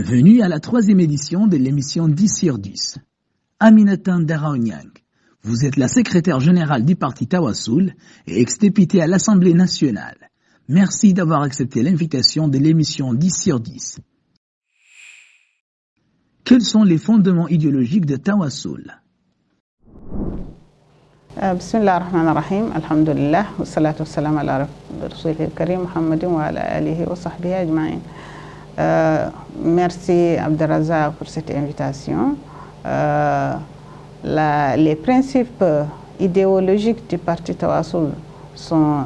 Bienvenue à la 3e édition de l'émission 10 sur 10. Aminata Ndaraonyang, vous êtes la secrétaire générale du parti Tawassoul et ex-députée à l'Assemblée nationale. Merci d'avoir accepté l'invitation de l'émission 10 sur 10. Quels sont les fondements idéologiques de Tawassoul? Bismillah ar-Rahman ar-Rahim, alhamdulillah, wa salatu wa salam ala rasulil karim, Muhammadin wa ala alihi wa sahbihi ajma'in. Merci Abdelrazak pour cette invitation. Les principes idéologiques du parti Tawassoul sont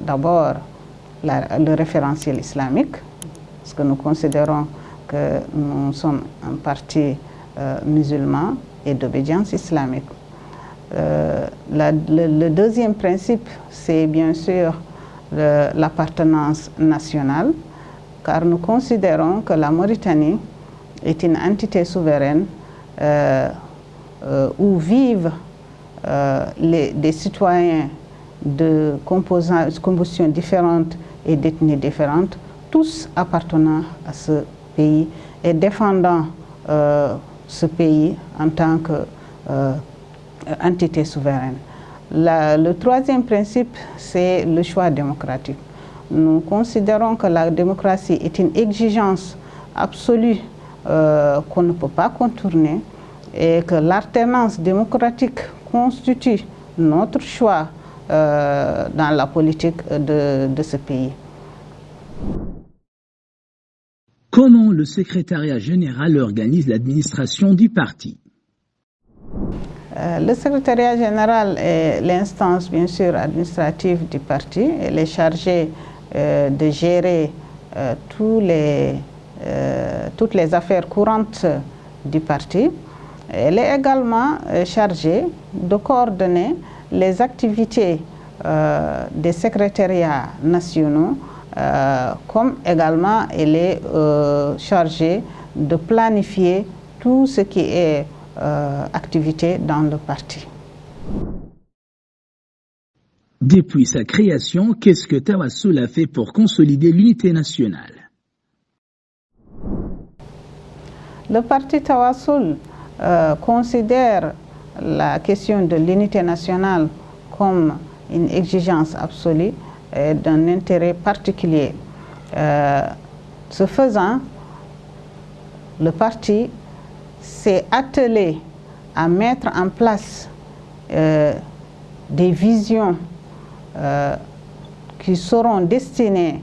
d'abord le référentiel islamique, parce que nous considérons que nous sommes un parti musulman et d'obédience islamique. Le deuxième principe, c'est bien sûr l'appartenance nationale, car nous considérons que la Mauritanie est une entité souveraine où vivent des citoyens de compositions différentes et d'ethnies différentes, tous appartenant à ce pays et défendant ce pays en tant qu'entité souveraine. Le troisième principe, c'est le choix démocratique. Nous considérons que la démocratie est une exigence absolue qu'on ne peut pas contourner et que l'alternance démocratique constitue notre choix dans la politique de ce pays. Comment le secrétariat général organise l'administration du parti? Le secrétariat général est l'instance, bien sûr, administrative du parti. Elle est chargée de gérer toutes les affaires courantes du parti. Elle est également chargée de coordonner les activités des secrétariats nationaux, comme également elle est chargée de planifier tout ce qui est activité dans le parti. Depuis sa création, qu'est-ce que Tawassoul a fait pour consolider l'unité nationale? Le parti Tawassoul considère la question de l'unité nationale comme une exigence absolue et d'un intérêt particulier. Ce faisant, le parti s'est attelé à mettre en place des visions qui seront destinées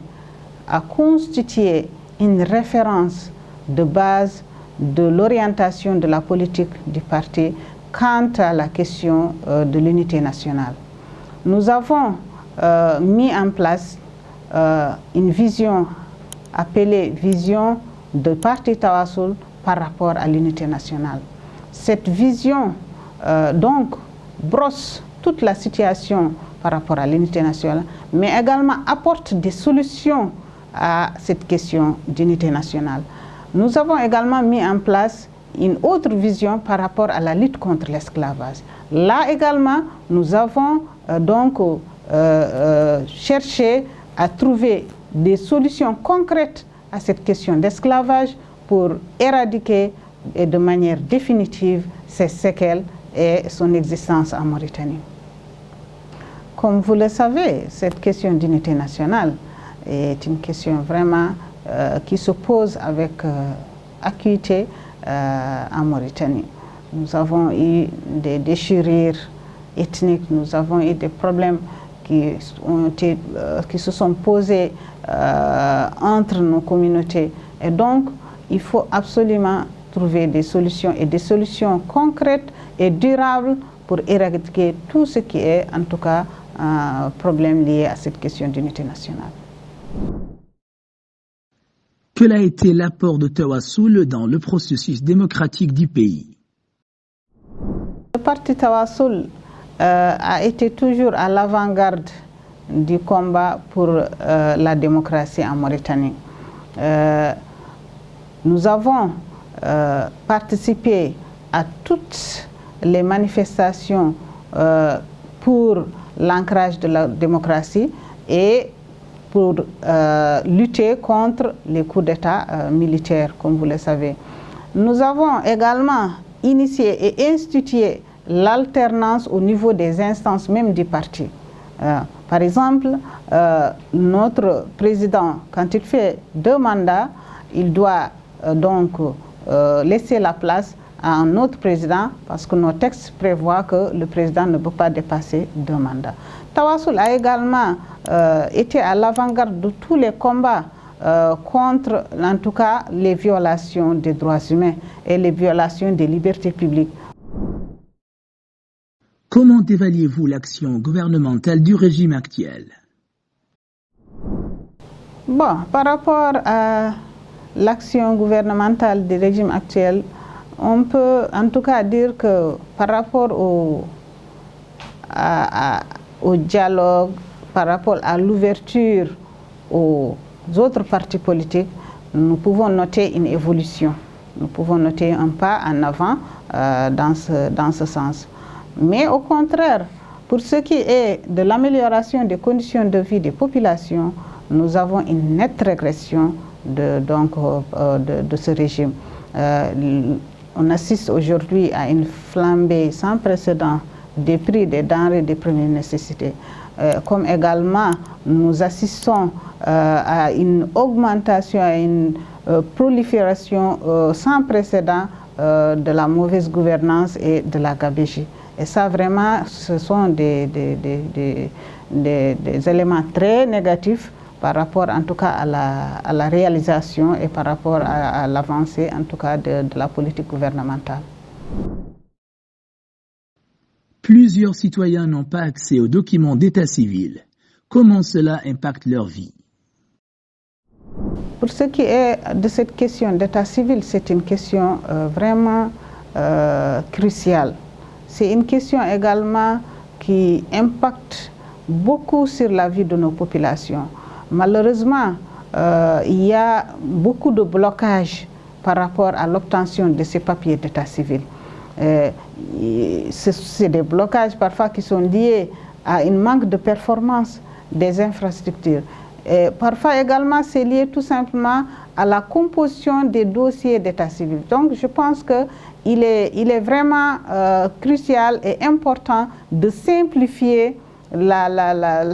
à constituer une référence de base de l'orientation de la politique du parti quant à la question de l'unité nationale. Nous avons mis en place une vision appelée vision de parti Tawassoul par rapport à l'unité nationale. Cette vision donc brosse toute la situation par rapport à l'unité nationale, mais également apporte des solutions à cette question d'unité nationale. Nous avons également mis en place une autre vision par rapport à la lutte contre l'esclavage. Là également, nous avons donc cherché à trouver des solutions concrètes à cette question d'esclavage pour éradiquer et de manière définitive ses séquelles et son existence en Mauritanie. Comme vous le savez, cette question d'unité nationale est une question vraiment qui se pose avec acuité en Mauritanie. Nous avons eu des déchirures ethniques, nous avons eu des problèmes qui se sont posés entre nos communautés. Et donc, il faut absolument trouver des solutions et des solutions concrètes et durables pour éradiquer tout ce qui est, en tout cas, un problème lié à cette question d'unité nationale. Quel a été l'apport de Tawassoul dans le processus démocratique du pays? Le parti Tawassoul a été toujours à l'avant-garde du combat pour la démocratie en Mauritanie. Nous avons participé à toutes les manifestations pour l'ancrage de la démocratie et pour lutter contre les coups d'État militaires, comme vous le savez. Nous avons également initié et institué l'alternance au niveau des instances même du parti. Par exemple, notre président, quand il fait 2 mandats, il doit donc laisser la place à un autre président parce que nos textes prévoient que le président ne peut pas dépasser 2 mandats. Tawassoul a également été à l'avant-garde de tous les combats contre, en tout cas, les violations des droits humains et les violations des libertés publiques. Comment évaluez-vous l'action gouvernementale du régime actuel? Bon, par rapport à l'action gouvernementale du régime actuel, on peut en tout cas dire que par rapport au dialogue, par rapport à l'ouverture aux autres partis politiques, nous pouvons noter une évolution. Nous pouvons noter un pas en avant dans ce sens. Mais au contraire, pour ce qui est de l'amélioration des conditions de vie des populations, nous avons une nette régression de ce régime. On assiste aujourd'hui à une flambée sans précédent des prix des denrées de première nécessité. Comme également nous assistons à une augmentation, à une prolifération sans précédent de la mauvaise gouvernance et de la gabegie. Et ça, vraiment, ce sont des éléments très négatifs par rapport, en tout cas, à la réalisation et par rapport à l'avancée, en tout cas, de la politique gouvernementale. Plusieurs citoyens n'ont pas accès aux documents d'état civil. Comment cela impacte leur vie? Pour ce qui est de cette question d'état civil, c'est une question vraiment cruciale. C'est une question également qui impacte beaucoup sur la vie de nos populations. Malheureusement, il y a beaucoup de blocages par rapport à l'obtention de ces papiers d'état civil. C'est des blocages parfois qui sont liés à un manque de performance des infrastructures. Et parfois également, c'est lié tout simplement à la composition des dossiers d'état civil. Donc, je pense qu'il est vraiment crucial et important de simplifier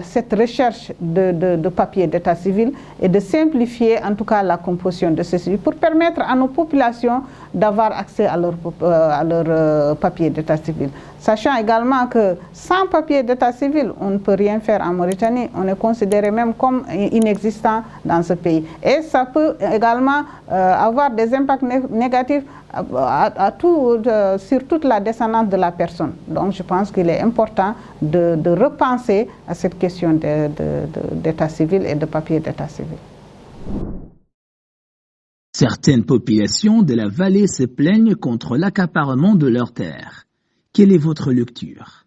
cette recherche de papiers d'état civil et de simplifier en tout cas la composition de ceci pour permettre à nos populations d'avoir accès à leur papier d'état civil. Sachant également que sans papier d'état civil, on ne peut rien faire en Mauritanie, on est considéré même comme inexistant dans ce pays. Et ça peut également avoir des impacts négatifs sur toute la descendance de la personne. Donc je pense qu'il est important de repenser à cette question d'état civil et de papier d'état civil. Certaines populations de la vallée se plaignent contre l'accaparement de leurs terres. Quelle est votre lecture?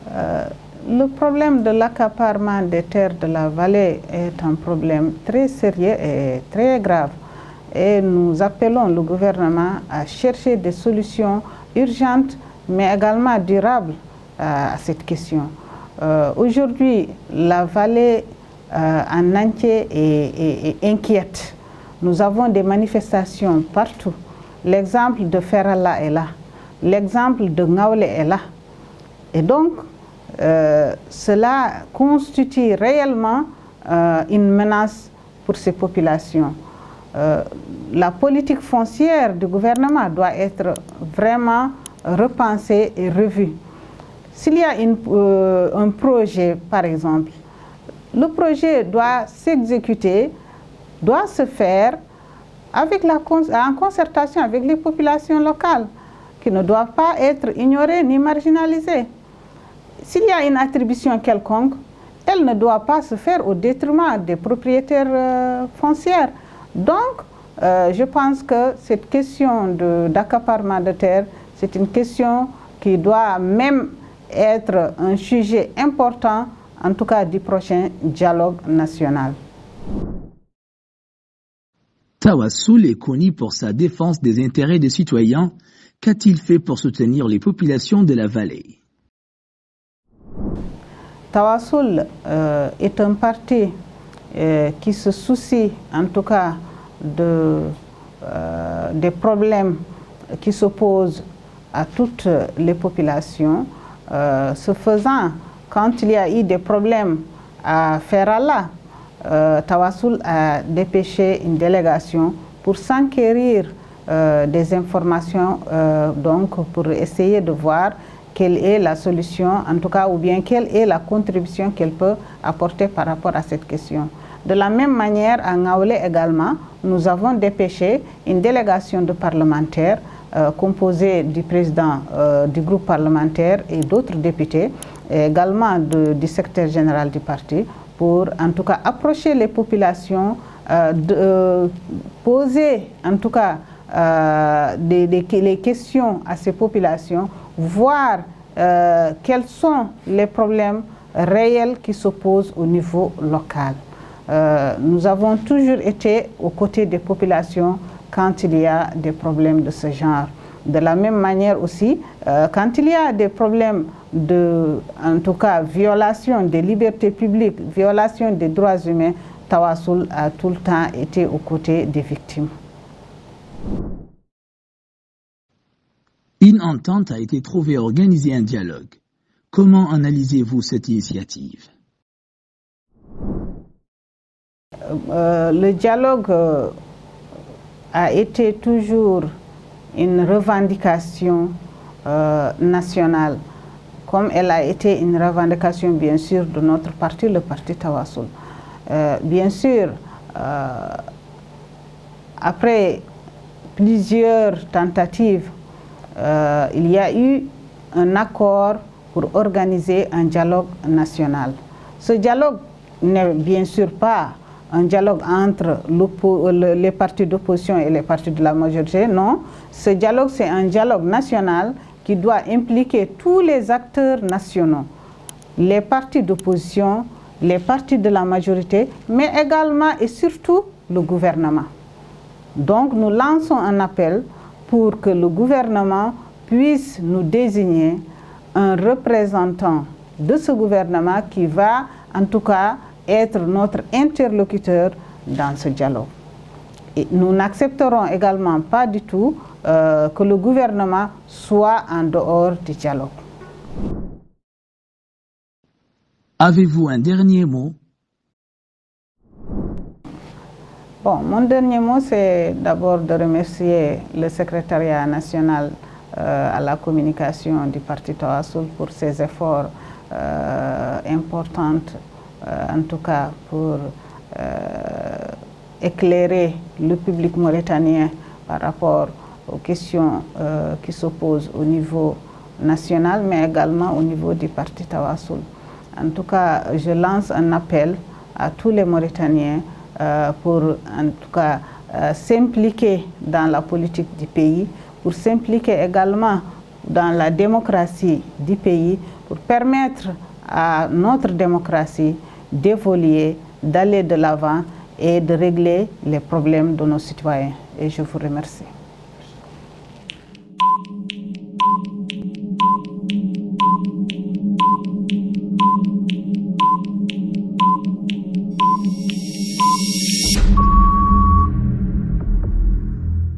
Le problème de l'accaparement des terres de la vallée est un problème très sérieux et très grave. Et nous appelons le gouvernement à chercher des solutions urgentes, mais également durables à cette question. Aujourd'hui, la vallée en entier est inquiète. Nous avons des manifestations partout. L'exemple de Ferala est là. L'exemple de Ngaoulé est là. Et donc, cela constitue réellement une menace pour ces populations. La politique foncière du gouvernement doit être vraiment repensée et revue. S'il y a un projet, par exemple, le projet doit s'exécuter, doit se faire en concertation avec les populations locales, qui ne doivent pas être ignorées ni marginalisées. S'il y a une attribution quelconque, elle ne doit pas se faire au détriment des propriétaires foncières. Donc, je pense que cette question d'accaparement de terres, c'est une question qui doit même être un sujet important, en tout cas du prochain dialogue national. Tawassoul est connu pour sa défense des intérêts des citoyens. Qu'a-t-il fait pour soutenir les populations de la vallée? Tawassoul est un parti qui se soucie en tout cas des problèmes qui se posent à toutes les populations. Ce faisant, quand il y a eu des problèmes à Ferala, Tawassoul a dépêché une délégation pour s'enquérir des informations, donc pour essayer de voir quelle est la solution, en tout cas, ou bien quelle est la contribution qu'elle peut apporter par rapport à cette question. De la même manière, à Ngaoulé également, nous avons dépêché une délégation de parlementaires composée du président du groupe parlementaire et d'autres députés, et également du secrétaire général du parti, pour en tout cas approcher les populations, poser en tout cas les questions à ces populations, voir quels sont les problèmes réels qui se posent au niveau local. Nous avons toujours été aux côtés des populations quand il y a des problèmes de ce genre. De la même manière aussi, quand il y a des problèmes en tout cas, violation des libertés publiques, violation des droits humains, Tawassoul a tout le temps été aux côtés des victimes. Une entente a été trouvée à organiser un dialogue. Comment analysez-vous cette initiative? Le dialogue a été toujours une revendication nationale, comme elle a été une revendication bien sûr de notre parti, le parti Tawassoul. Bien sûr, après plusieurs tentatives, il y a eu un accord pour organiser un dialogue national. Ce dialogue n'est bien sûr pas un dialogue entre les partis d'opposition et les partis de la majorité, non. Ce dialogue, c'est un dialogue national qui doit impliquer tous les acteurs nationaux, les partis d'opposition, les partis de la majorité, mais également et surtout le gouvernement. Donc nous lançons un appel pour que le gouvernement puisse nous désigner un représentant de ce gouvernement qui va en tout cas être notre interlocuteur dans ce dialogue. Et nous n'accepterons également pas du tout que le gouvernement soit en dehors du dialogue. Avez-vous un dernier mot? Bon, mon dernier mot, c'est d'abord de remercier le secrétariat national à la communication du parti Tawassoul pour ses efforts importants, en tout cas pour éclairer le public mauritanien par rapport aux questions qui se posent au niveau national, mais également au niveau du parti Tawassoul. En tout cas, je lance un appel à tous les Mauritaniens pour en tout cas s'impliquer dans la politique du pays, pour s'impliquer également dans la démocratie du pays, pour permettre à notre démocratie d'évoluer, d'aller de l'avant et de régler les problèmes de nos citoyens. Et je vous remercie.